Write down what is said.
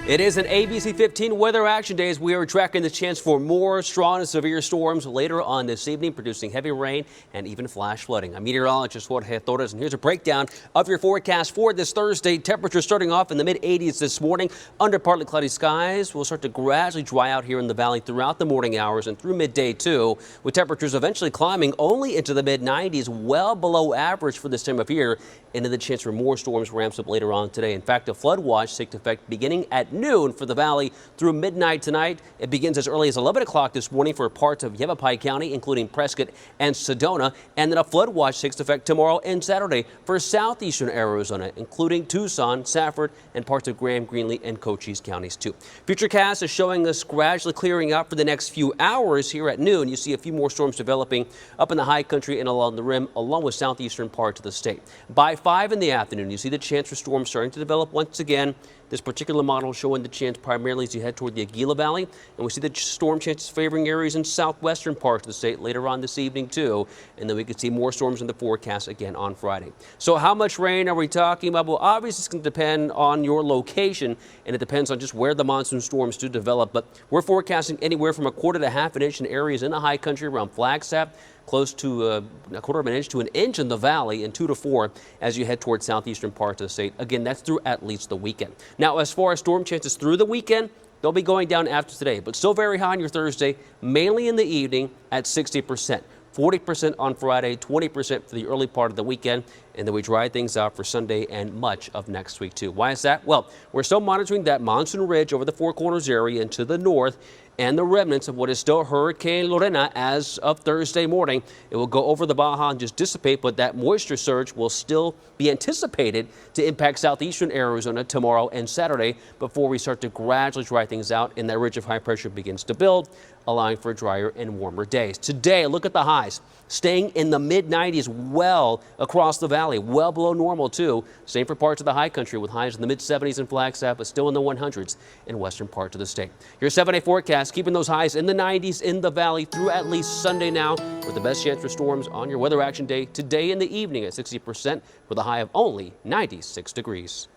It is an ABC 15 Weather Action Day as we are tracking the chance for more strong and severe storms later on this evening, producing heavy rain and even flash flooding. I'm meteorologist Jorge Torres, and here's a breakdown of your forecast for this Thursday. Temperatures starting off in the mid-80s this morning. Under partly cloudy skies will start to gradually dry out here in the valley throughout the morning hours and through midday too, with temperatures eventually climbing only into the mid-90s, well below average for this time of year. And then the chance for more storms ramps up later on today. In fact, a flood watch takes effect beginning at noon for the valley through midnight tonight. It begins as early as 11 o'clock this morning for parts of Yavapai County, including Prescott and Sedona. And then a flood watch takes effect tomorrow and Saturday for southeastern Arizona, including Tucson, Safford, and parts of Graham, Greenlee, and Cochise counties too. Futurecast is showing us gradually clearing up for the next few hours here at noon. You see a few more storms developing up in the high country and along the rim, along with southeastern parts of the state. By 5 in the afternoon, you see the chance for storms starting to develop once again. This particular model showing the chance primarily as you head toward the Aguila Valley. And we see the storm chances favoring areas in southwestern parts of the state later on this evening too. And then we could see more storms in the forecast again on Friday. So how much rain are we talking about? Well, obviously it's going to depend on your location, and it depends on just where the monsoon storms do develop. But we're forecasting anywhere from 1/4 to 1/2 inch in areas in the high country around Flagstaff, close to 1/4 of an inch to an inch in the valley, and 2 to 4 as you head towards southeastern parts of the state. Again, that's through at least the weekend. Now, as far as storm chances through the weekend, they'll be going down after today, but still very high on your Thursday, mainly in the evening at 60%. 40% on Friday, 20% for the early part of the weekend, and then we dry things out for Sunday and much of next week too. Why is that? Well, we're still monitoring that monsoon ridge over the Four Corners area and to the north, and the remnants of what is still Hurricane Lorena as of Thursday morning. It will go over the Baja and just dissipate, but that moisture surge will still be anticipated to impact southeastern Arizona tomorrow and Saturday before we start to gradually dry things out and that ridge of high pressure begins to build, allowing for drier and warmer days. Today, look at the highs, staying in the mid-90s well across the valley, well below normal too. Same for parts of the high country with highs in the mid-70s in Flagstaff, but still in the 100s in western parts of the state. Your 7-day forecast, keeping those highs in the 90s in the valley through at least Sunday now, with the best chance for storms on your Weather Action Day today in the evening at 60% with a high of only 96 degrees.